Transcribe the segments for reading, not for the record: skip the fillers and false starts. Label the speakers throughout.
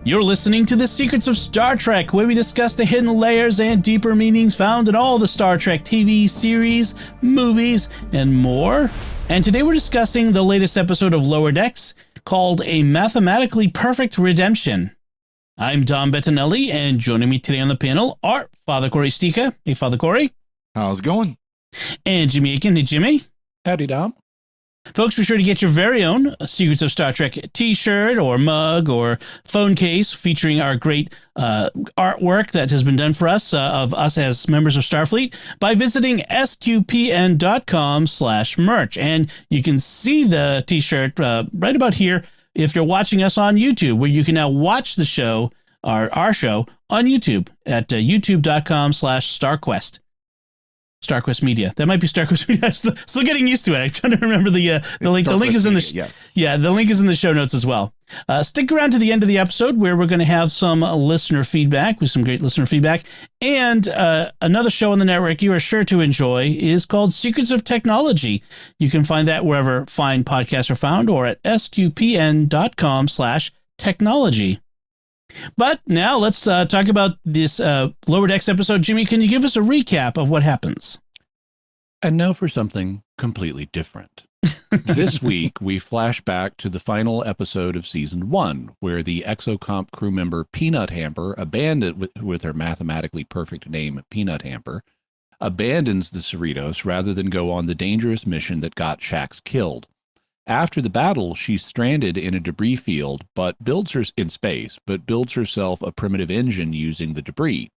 Speaker 1: You're listening to The Secrets of Star Trek, where we discuss the hidden layers and deeper meanings found in all the Star Trek TV series, movies, and more. And today we're discussing the latest episode of Lower Decks, called A Mathematically Perfect Redemption. I'm Dom Bettinelli, and joining me today on the panel are Father Cory Sticha. Hey, Father Cory.
Speaker 2: How's it going?
Speaker 1: And Jimmy Akin. Hey, Jimmy.
Speaker 3: Howdy, Dom.
Speaker 1: Folks, be sure to get your very own Secrets of Star Trek t-shirt or mug or phone case featuring our great artwork that has been done for us, of us as members of Starfleet, by visiting sqpn.com/merch. And you can see the t-shirt right about here if you're watching us on YouTube, where you can now watch the show, our show, on YouTube at youtube.com/StarQuest. StarQuest Media. That might be StarQuest Media. I'm still getting used to it. I'm trying to remember the link. The link is in the the link is in the show notes as well. Stick around to the end of the episode, where we're going to have some listener feedback, with some great listener feedback, and another show on the network you are sure to enjoy is called Secrets of Technology. You can find that wherever fine podcasts are found, or at sqpn.com/technology. But now let's talk about this Lower Decks episode. Jimmy, can you give us a recap of what happens?
Speaker 3: And now for something completely different. This week, we flash back to the final episode of Season 1, where the exocomp crew member Peanut Hamper, abandoned with her mathematically perfect name, Peanut Hamper, abandons the Cerritos rather than go on the dangerous mission that got Shax killed. After the battle, she's stranded in a debris field, but builds herself a primitive engine using the debris.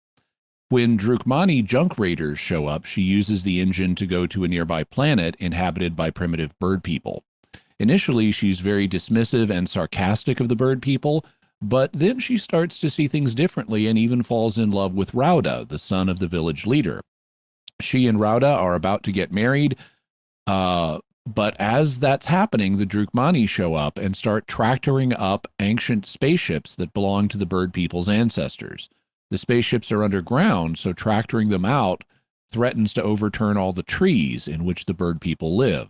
Speaker 3: When Drukmani junk raiders show up, she uses the engine to go to a nearby planet inhabited by primitive bird people. Initially, she's very dismissive and sarcastic of the bird people, but then she starts to see things differently and even falls in love with Rauda, the son of the village leader. She and Rauda are about to get married, but as that's happening, the Drukmani show up and start tractoring up ancient spaceships that belong to the bird people's ancestors. The spaceships are underground, so tractoring them out threatens to overturn all the trees in which the bird people live.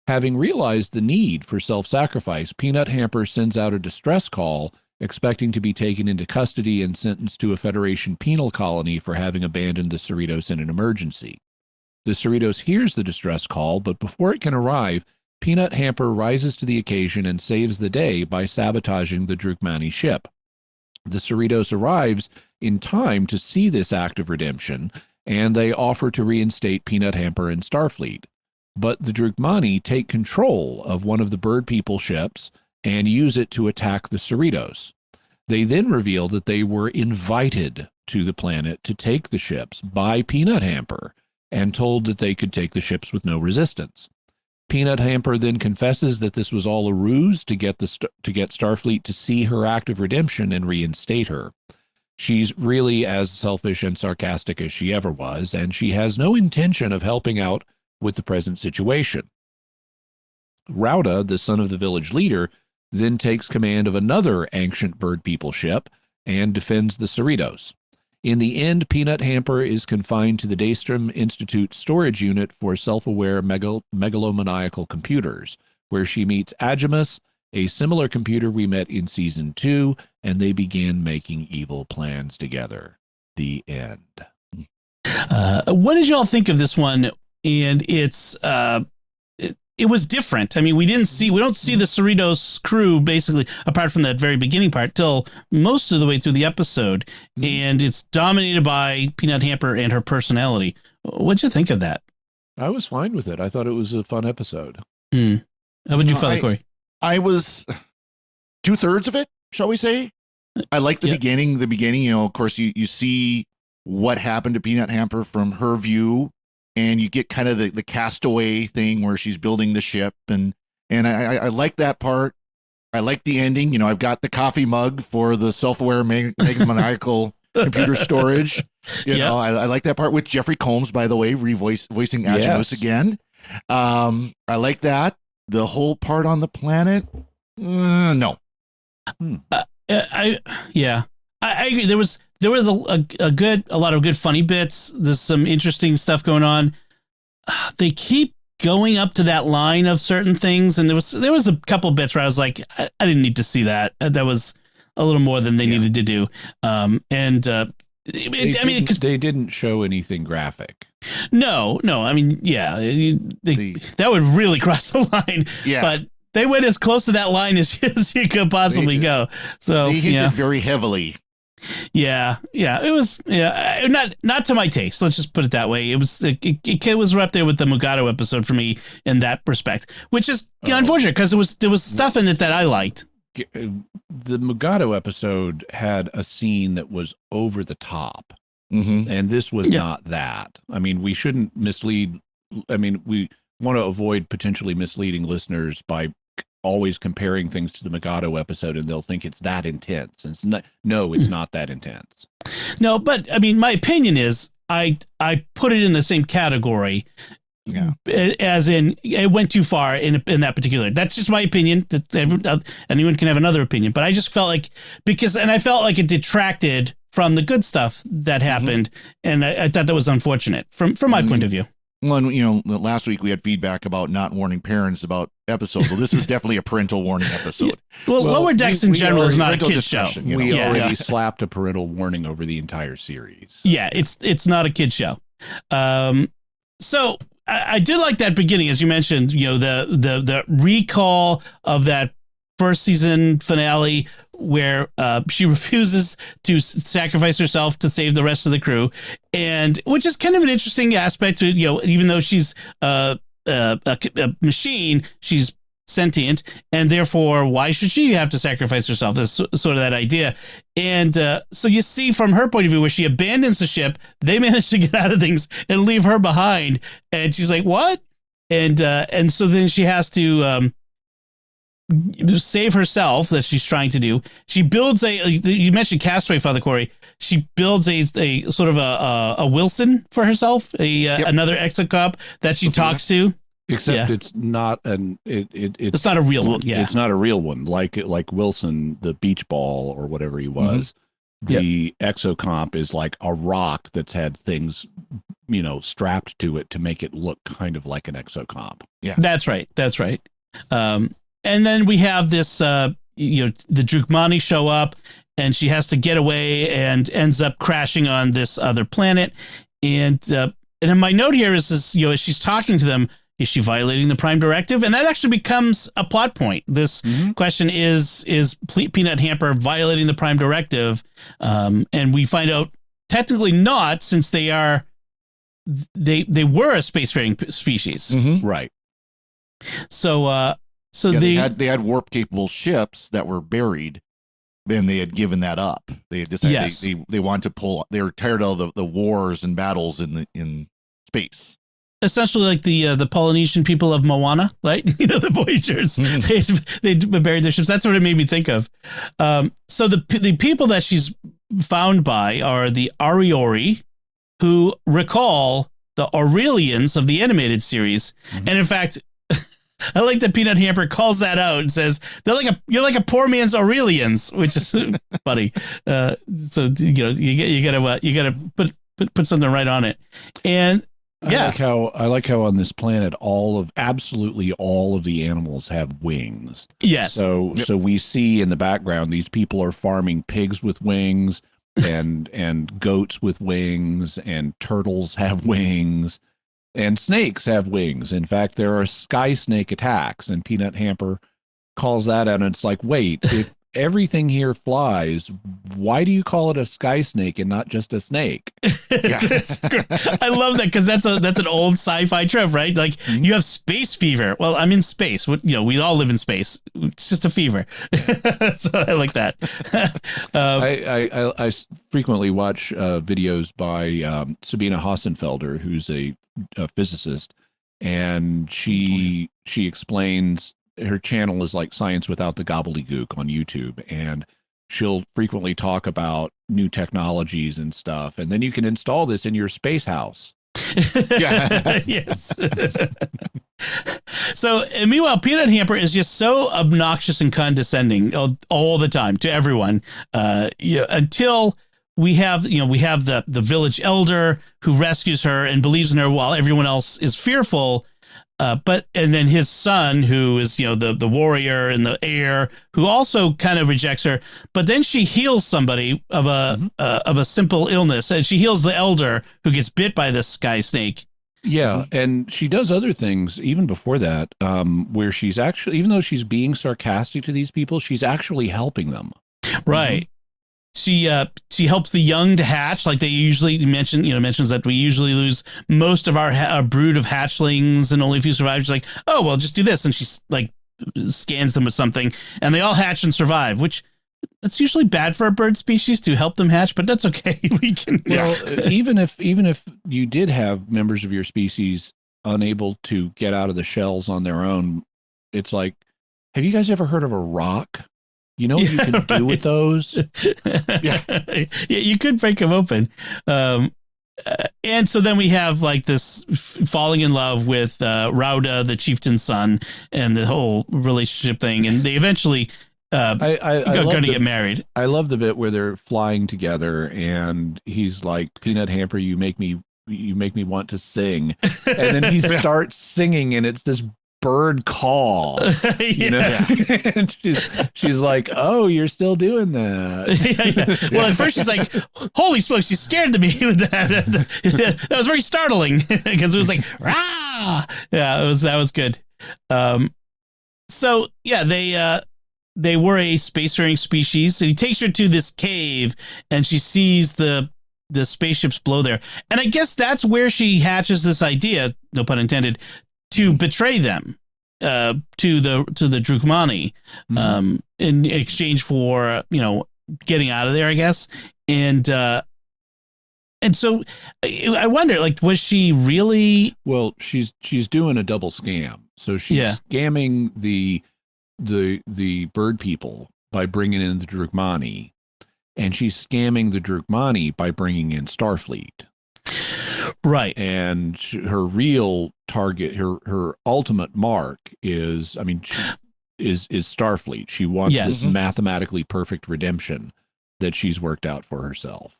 Speaker 3: Having realized the need for self-sacrifice, Peanut Hamper sends out a distress call, expecting to be taken into custody and sentenced to a Federation penal colony for having abandoned the Cerritos in an emergency. The Cerritos hears the distress call, but before it can arrive, Peanut Hamper rises to the occasion and saves the day by sabotaging the Drukmani ship. The Cerritos arrives in time to see this act of redemption, and they offer to reinstate Peanut Hamper in Starfleet. But the Drukmani take control of one of the bird people ships and use it to attack the Cerritos. They then reveal that they were invited to the planet to take the ships by Peanut Hamper, and told that they could take the ships with no resistance. Peanut Hamper then confesses that this was all a ruse to get Starfleet to see her act of redemption and reinstate her. She's really as selfish and sarcastic as she ever was, and she has no intention of helping out with the present situation. Rauda, the son of the village leader, then takes command of another ancient bird people ship and defends the Cerritos. In the end, Peanut Hamper is confined to the Daystrom Institute storage unit for self-aware megalomaniacal computers, where she meets Agimus, a similar computer we met in Season 2, and they begin making evil plans together. The end.
Speaker 1: What did y'all think of this one? And it was different. I mean, we don't see the Cerritos crew, basically, apart from that very beginning part, till most of the way through the episode. And it's dominated by Peanut Hamper and her personality. What'd you think of that?
Speaker 3: I was fine with it. I thought it was a fun episode.
Speaker 1: How would you feel, Cory?
Speaker 2: I was 2/3 of it, shall we say. I like the beginning. The beginning, of course, you see what happened to Peanut Hamper from her view. And you get kind of the Castaway thing where she's building the ship. And I like that part. I like the ending. I've got the coffee mug for the self-aware megalomaniacal computer storage. I like that part with Jeffrey Combs, by the way, voicing Agimus again. I like that. The whole part on the planet, no.
Speaker 1: I agree. There was a lot of good funny bits. There's some interesting stuff going on. They keep going up to that line of certain things, and there was a couple bits where I was like, I didn't need to see that. That was a little more than they needed to do.
Speaker 3: They didn't show anything graphic.
Speaker 1: No. I mean, that would really cross the line. Yeah. But they went as close to that line as you could possibly go. So
Speaker 2: they hinted very heavily.
Speaker 1: Yeah. It was not to my taste. Let's just put it that way. It was right up there with the Mugatu episode for me in that respect, which is unfortunate because there was stuff in it that I liked.
Speaker 3: The Mugatu episode had a scene that was over the top, and this was not that. I mean, we shouldn't mislead. I mean, we want to avoid potentially misleading listeners by always comparing things to the Mugatu episode, and they'll think it's that intense. And it's not that intense.
Speaker 1: No, but I mean, my opinion is I put it in the same category. Yeah, as in it went too far in that particular. That's just my opinion. Anyone can have another opinion, but I just felt like I felt like it detracted from the good stuff that happened, and I thought that was unfortunate from my point of view.
Speaker 2: Well, last week we had feedback about not warning parents about episodes. Well, this is definitely a parental warning episode.
Speaker 1: Well, Lower Decks in general is not a kid's show.
Speaker 3: We already slapped a parental warning over the entire series.
Speaker 1: Yeah, it's not a kid's show. So I did like that beginning, as you mentioned, the recall of that first season finale where she refuses to sacrifice herself to save the rest of the crew, and which is kind of an interesting aspect. Even though she's a machine, she's sentient, and therefore why should she have to sacrifice herself? That's sort of that idea. And so you see from her point of view where she abandons the ship, they manage to get out of things and leave her behind, and she's like, what? And so then she has to save herself, that she's trying to do. She builds you mentioned Castaway, Father Cory. She builds a sort of a Wilson for herself, another exocomp that she talks to.
Speaker 3: Except it's not
Speaker 1: it's not a real one. Yeah,
Speaker 3: it's not a real one. Like Wilson, the beach ball or whatever he was. The exocomp is like a rock that's had things, strapped to it to make it look kind of like an exocomp.
Speaker 1: Yeah, that's right. And then we have this, the Drukmani show up, and she has to get away and ends up crashing on this other planet. And then my note here is this, as she's talking to them, is she violating the Prime Directive? And that actually becomes a plot point. This question is Peanut Hamper violating the Prime Directive? And we find out technically not, since they were a spacefaring species.
Speaker 3: Right.
Speaker 1: So
Speaker 2: they had warp capable ships that were buried. Then they had given that up. They had decided they want to pull. They were tired of the wars and battles in space.
Speaker 1: Essentially, like the Polynesian people of Moana, right? The Voyagers. They buried their ships. That's what it made me think of. So the people that she's found by are the Ariori, who recall the Aurelians of the animated series, and in fact, I like that Peanut Hamper calls that out and says you're like a poor man's Aurelians, which is funny. So you gotta put something right on it, and
Speaker 3: I like how on this planet absolutely all of the animals have wings.
Speaker 1: Yes.
Speaker 3: So we see in the background these people are farming pigs with wings and goats with wings, and turtles have wings. And snakes have wings. In fact, there are sky snake attacks, and Peanut Hamper calls that out. And it's like, wait, if everything here flies, why do you call it a sky snake and not just a snake?
Speaker 1: I love that, because that's an old sci-fi trope, right? Like you have space fever. Well, I'm in space. We all live in space. It's just a fever. So I like that.
Speaker 3: I frequently watch videos by Sabina Hassenfelder, who's a physicist, and she explains. Her channel is like Science Without the Gobbledygook on YouTube, and she'll frequently talk about new technologies and stuff, and then you can install this in your space house.
Speaker 1: Yes. So meanwhile, Peanut Hamper is just so obnoxious and condescending all the time to everyone, until we have the village elder who rescues her and believes in her while everyone else is fearful. and then his son, who is, the warrior and the heir, who also kind of rejects her. But then she heals somebody of a simple illness, and she heals the elder who gets bit by this sky snake.
Speaker 3: Yeah, and she does other things even before that, where she's actually, even though she's being sarcastic to these people, she's actually helping them.
Speaker 1: Right. She helps the young to hatch, like they usually mentions that we usually lose most of our brood of hatchlings and only a few survive. She's like, oh, well, just do this. And she's like scans them with something and they all hatch and survive, which it's usually bad for a bird species to help them hatch, but that's okay. We can.
Speaker 3: Well, even if you did have members of your species unable to get out of the shells on their own, it's like, have you guys ever heard of a rock? You know what you can do with those?
Speaker 1: Yeah, you could break them open. And so then we have like this falling in love with Rauda, the chieftain's son, and the whole relationship thing. And they eventually going to get married.
Speaker 3: I love the bit where they're flying together and he's like, Peanut Hamper, you make me want to sing. And then he starts singing and it's this bird call, you know. And she's like, oh, you're still doing that.
Speaker 1: Well, at first she's like, holy smokes, she scared me with that. That was very startling because it was like, rah. Yeah, that was good. So yeah, they were a spacefaring species, and he takes her to this cave and she sees the spaceships below there, and I guess that's where she hatches this idea, no pun intended, to betray them to the Drukmani in exchange for getting out of there, I guess. And so I wonder, like, was she really?
Speaker 3: Well, she's doing a double scam. So she's scamming the bird people by bringing in the Drukmani, and she's scamming the Drukmani by bringing in Starfleet.
Speaker 1: Right.
Speaker 3: And her real target, her ultimate mark is Starfleet. She wants this mathematically perfect redemption that she's worked out for herself.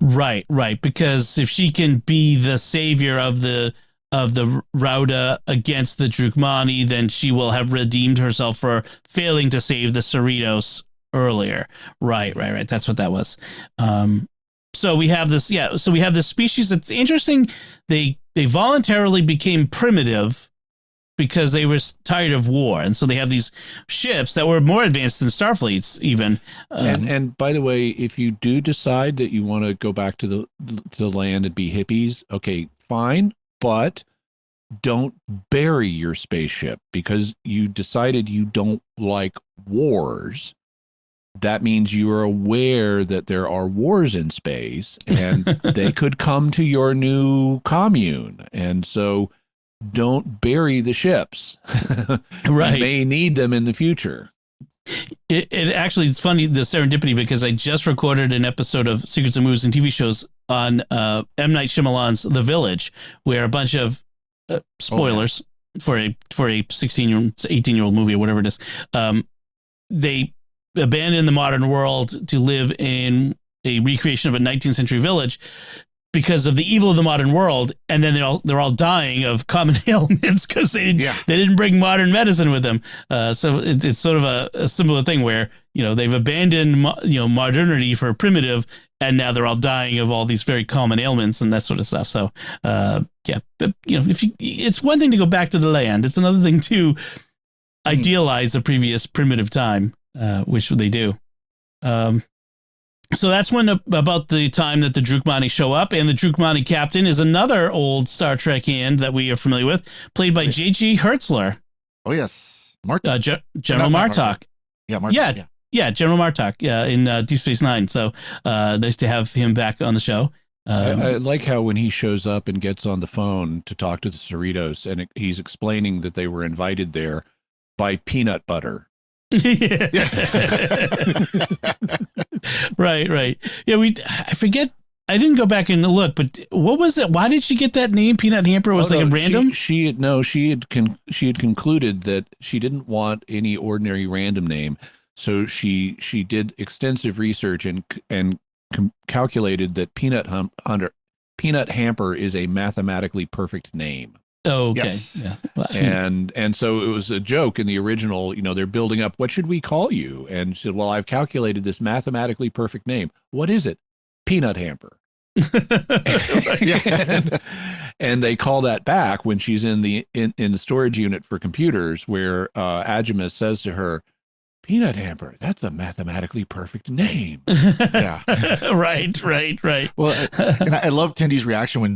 Speaker 1: Right. Because if she can be the savior of the Rauda against the Drukmani, then she will have redeemed herself for failing to save the Cerritos earlier. Right. That's what that was. So we have this, So we have this species that's interesting. They voluntarily became primitive because they were tired of war, and so they have these ships that were more advanced than Starfleet's even.
Speaker 3: And by the way, if you do decide that you want to go back to the land and be hippies, okay, fine, but don't bury your spaceship because you decided you don't like wars. That means you are aware that there are wars in space and they could come to your new commune. And so don't bury the ships.
Speaker 1: Right.
Speaker 3: You may need them in the future.
Speaker 1: It actually, it's funny, the serendipity, because I just recorded an episode of Secrets and Moves and TV shows on M. Night Shyamalan's The Village, where a bunch of spoilers for a 16-year-old, 18-year-old movie or whatever it is, they abandon the modern world to live in a recreation of a 19th century village because of the evil of the modern world, and then they're all dying of common ailments because they didn't bring modern medicine with them. So it's sort of a similar thing where they've abandoned modernity for primitive, and now they're all dying of all these very common ailments and that sort of stuff. So but it's one thing to go back to the land; it's another thing to idealize a previous primitive time. Which they do. So that's when about the time that the Drukmani show up, and the Drukmani captain is another old Star Trek hand that we are familiar with, played by J.G. Hertzler.
Speaker 2: Oh yes,
Speaker 1: General Martok.
Speaker 2: Yeah, Martok.
Speaker 1: Yeah, General Martok. In Deep Space Nine. So nice to have him back on the show.
Speaker 3: I like how when he shows up and gets on the phone to talk to the Cerritos, and he's explaining that they were invited there by peanut butter. Right. Yeah, I forget. I didn't go back and look, but what was it? Why did she get that name? Peanut Hamper was a random. She had concluded that she didn't want any ordinary random name, so she did extensive research and calculated that Peanut Hamper is a mathematically perfect name.
Speaker 1: Oh, okay.
Speaker 2: Yes.
Speaker 1: Yeah. Well,
Speaker 3: And so it was a joke in the original, they're building up, what should we call you? And she said, well, I've calculated this mathematically perfect name. What is it? Peanut Hamper. And they call that back when she's in the storage unit for computers, where Agimus says to her, Peanut Hamper, that's a mathematically perfect name.
Speaker 2: Yeah.
Speaker 1: Right.
Speaker 2: Well, and I love Tendy's reaction when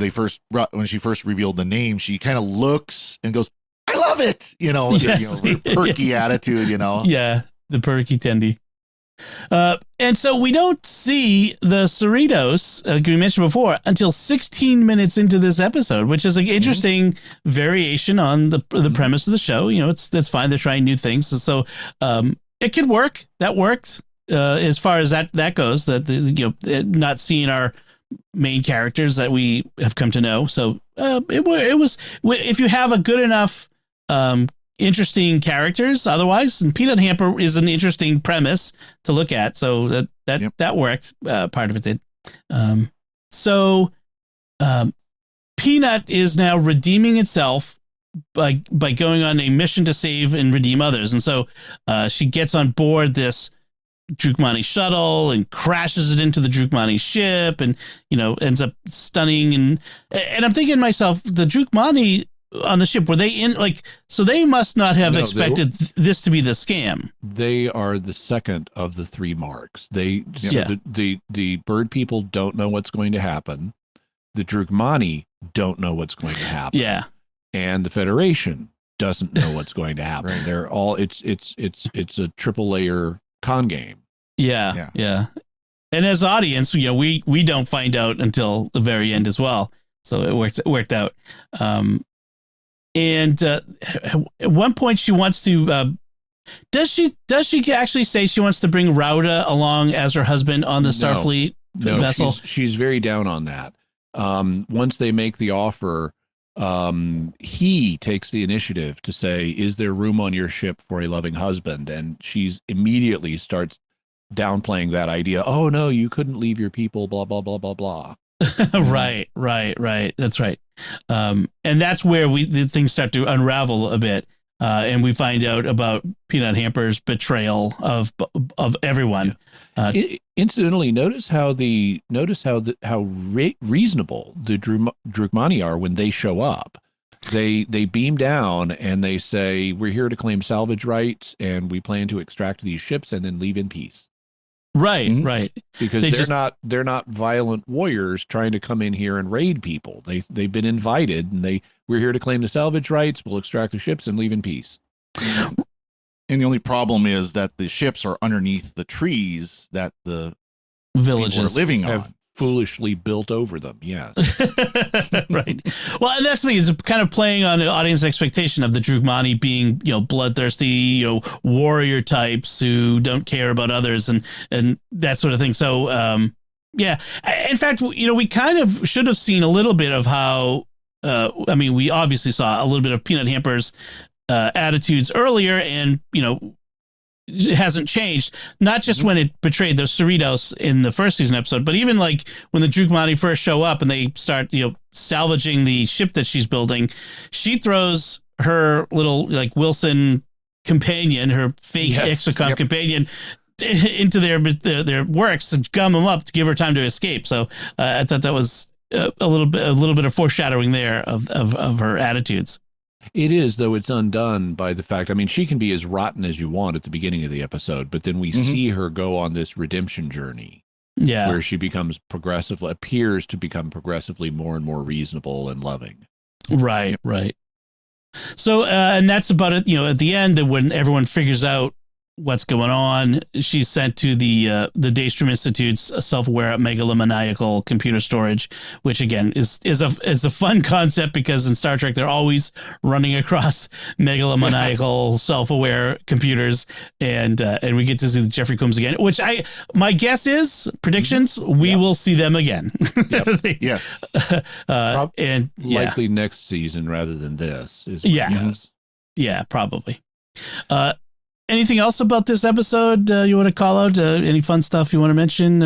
Speaker 2: she first revealed the name. She kind of looks and goes, I love it.
Speaker 1: Yes.
Speaker 2: Perky attitude,
Speaker 1: Yeah, the perky Tendy. And so we don't see the Cerritos, like we mentioned before, until 16 minutes into this episode, which is an interesting variation on the premise of the show. That's fine. They're trying new things. So it could work. That works as far as that goes. That not seeing our main characters that we have come to know. So it was, if you have a good enough interesting characters otherwise, and Peanut Hamper is an interesting premise to look at, so that worked. Part of it did. So Peanut is now redeeming itself by going on a mission to save and redeem others, and so she gets on board this Drukmani shuttle and crashes it into the Drukmani ship, and ends up stunning. And I'm thinking to myself, the Drukmani on the ship, were they in, so they must not have expected this to be the scam.
Speaker 3: They are the second of the three marks. The bird people don't know what's going to happen. The Drukmani don't know what's going to happen.
Speaker 1: Yeah.
Speaker 3: And the Federation doesn't know what's going to happen.
Speaker 2: Right.
Speaker 3: They're all, it's a triple layer con game.
Speaker 1: Yeah. And as audience, we don't find out until the very end as well. So it worked out. And at one point she wants to, does she actually say she wants to bring Rauda along as her husband on the Starfleet vessel?
Speaker 3: She's very down on that. Once they make the offer, he takes the initiative to say, is there room on your ship for a loving husband? And she's immediately starts downplaying that idea. Oh no, you couldn't leave your people, blah, blah, blah, blah, blah.
Speaker 1: Right. That's right. And that's where the things start to unravel a bit. And we find out about Peanut Hamper's betrayal of everyone.
Speaker 3: Incidentally, notice how reasonable the Drukmani are when they show up. They beam down and they say, we're here to claim salvage rights, and we plan to extract these ships and then leave in peace.
Speaker 1: Right.
Speaker 3: Because they're not violent warriors trying to come in here and raid people. They've been invited, and we're here to claim the salvage rights. We'll extract the ships and leave in peace.
Speaker 2: And the only problem is that the ships are underneath the trees that the
Speaker 1: villages
Speaker 2: are living
Speaker 3: have
Speaker 2: on.
Speaker 3: Foolishly built over them. Yes.
Speaker 1: Right. Well, and that's the thing, is kind of playing on the audience expectation of the Drukmani being, bloodthirsty, warrior types who don't care about others and that sort of thing. So, yeah. In fact, we kind of should have seen a little bit of how, we obviously saw a little bit of Peanut Hamper's attitudes earlier, and, it hasn't changed, not just when it betrayed the Cerritos in the first season episode, but even like when the Drukmani first show up and they start, salvaging the ship that she's building, she throws her little Wilson companion, her fake exocomp companion, into their works to gum them up to give her time to escape. So I thought that was a little bit of foreshadowing there of her attitudes.
Speaker 3: It is, though it's undone by the fact, she can be as rotten as you want at the beginning of the episode, but then we see her go on this redemption journey. Yeah. Where she appears to become progressively more and more reasonable and loving.
Speaker 1: Right. So, and that's about it, at the end, when everyone figures out what's going on, she's sent to the Daystrom Institute's self-aware megalomaniacal computer storage, which again is a fun concept, because in Star Trek they're always running across megalomaniacal self-aware computers, and we get to see the Jeffrey Combs again, which my guess is predictions we will see them again.
Speaker 2: Yes.
Speaker 1: And
Speaker 3: likely next season rather than this is
Speaker 1: yeah, probably. Anything else about this episode you want to call out? Any fun stuff you want to mention?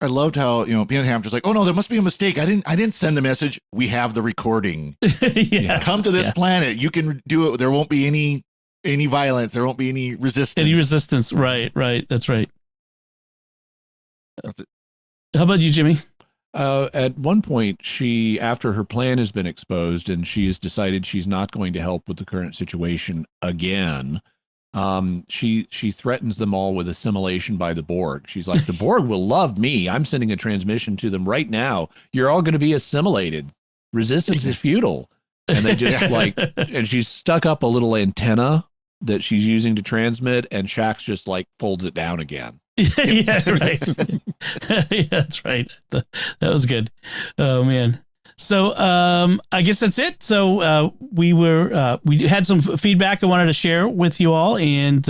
Speaker 2: I loved how, Peanut Hamster's like, oh no, there must be a mistake. I didn't send the message. We have the recording.
Speaker 1: Yes.
Speaker 2: Come to this planet. You can do it. There won't be any violence. There won't be any resistance.
Speaker 1: Right. That's right.
Speaker 2: That's it.
Speaker 1: How about you, Jimmy?
Speaker 3: At one point, after her plan has been exposed and she has decided she's not going to help with the current situation again, she threatens them all with assimilation by the Borg. She's like, the Borg will love me. I'm sending a transmission to them right now. You're all going to be assimilated. Resistance is futile. And they just and she's stuck up a little antenna that she's using to transmit, and Shax just folds it down again.
Speaker 1: Yeah, right. Yeah, that's right. That was good. Oh man. So I guess that's it. So we had some feedback I wanted to share with you all, and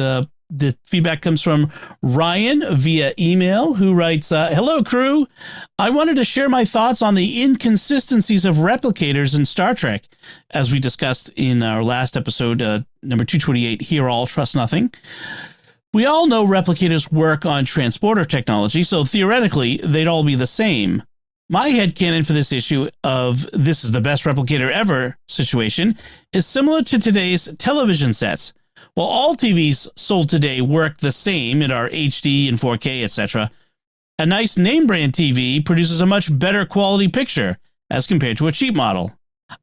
Speaker 1: the feedback comes from Ryan via email, who writes, hello, crew. I wanted to share my thoughts on the inconsistencies of replicators in Star Trek, as we discussed in our last episode, number 228, Hear All, Trust Nothing. We all know replicators work on transporter technology, so theoretically, they'd all be the same. My headcanon for this issue of this is the best replicator ever situation is similar to today's television sets. While all TVs sold today work the same and are HD and 4K, etc., a nice name brand TV produces a much better quality picture as compared to a cheap model.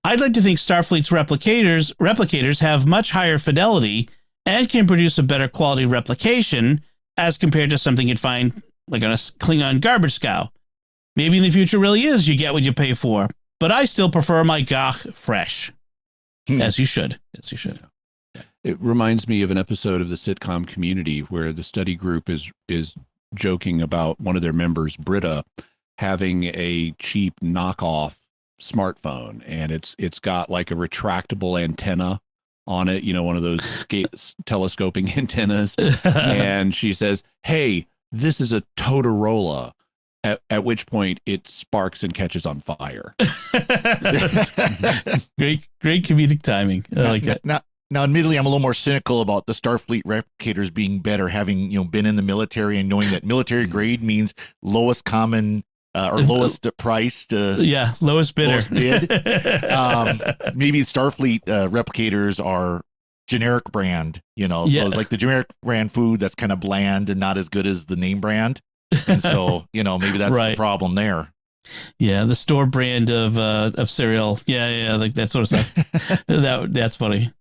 Speaker 1: I'd like to think Starfleet's replicators have much higher fidelity and can produce a better quality replication as compared to something you'd find like on a Klingon garbage scow. Maybe in the future really is you get what you pay for, but I still prefer my Gach fresh. As you should. As you should.
Speaker 3: It reminds me of an episode of the sitcom Community where the study group is joking about one of their members, Britta, having a cheap knockoff smartphone, and it's got like a retractable antenna on it, one of those telescoping antennas. And she says, hey, this is a Totorola. At which point it sparks and catches on fire.
Speaker 1: Great comedic timing. I like it.
Speaker 2: Now, admittedly, I'm a little more cynical about the Starfleet replicators being better, having been in the military and knowing that military grade means lowest common or lowest price.
Speaker 1: Lowest bidder.
Speaker 2: Lowest bid. Maybe Starfleet replicators are generic brand, so like the generic brand food that's kind of bland and not as good as the name brand. And so, maybe that's the problem there.
Speaker 1: Yeah, the store brand of cereal. Yeah, like that sort of stuff. That's funny.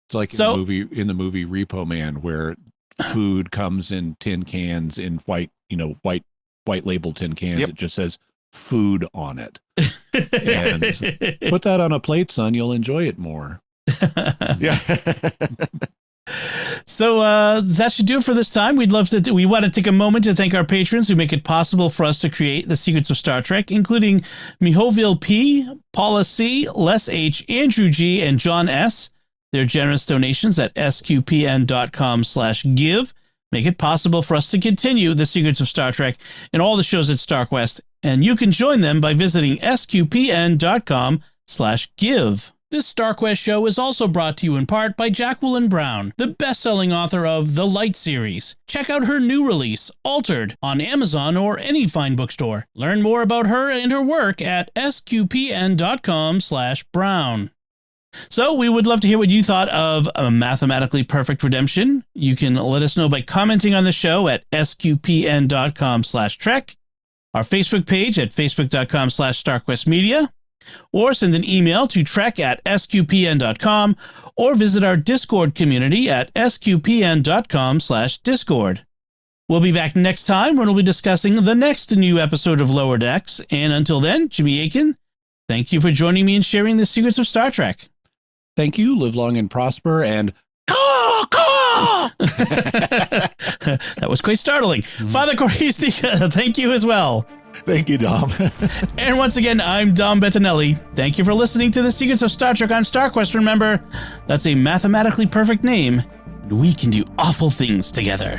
Speaker 3: It's like in the movie Repo Man, where food comes in tin cans in white label tin cans. Yep. It just says food on it. And put that on a plate, son. You'll enjoy it more.
Speaker 2: Yeah.
Speaker 1: So that should do it for this time. We want to take a moment to thank our patrons who make it possible for us to create the Secrets of Star Trek, including Mihoville P, Paula C, Les H, Andrew G, and John S. Their generous donations at sqpn.com/give make it possible for us to continue the Secrets of Star Trek and all the shows at StarQuest, and you can join them by visiting sqpn.com/give. This StarQuest show is also brought to you in part by Jacqueline Brown, the best-selling author of The Light series. Check out her new release, Altered, on Amazon or any fine bookstore. Learn more about her and her work at sqpn.com/brown. So we would love to hear what you thought of a Mathematically Perfect Redemption. You can let us know by commenting on the show at sqpn.com/trek, our Facebook page at facebook.com/StarQuestMedia, or send an email to trek@sqpn.com, or visit our Discord community at sqpn.com/discord. We'll be back next time when we'll be discussing the next new episode of Lower Decks, and until then, Jimmy Akin, thank you for joining me and sharing the Secrets of Star Trek.
Speaker 3: Thank you, live long and prosper, and caw, caw!
Speaker 1: That was quite startling. Father Cory Sticha, thank you as well.
Speaker 2: Thank you, Dom.
Speaker 1: And once again, I'm Dom Bettinelli. Thank you for listening to the Secrets of Star Trek on StarQuest. Remember, that's a mathematically perfect name, and we can do awful things together.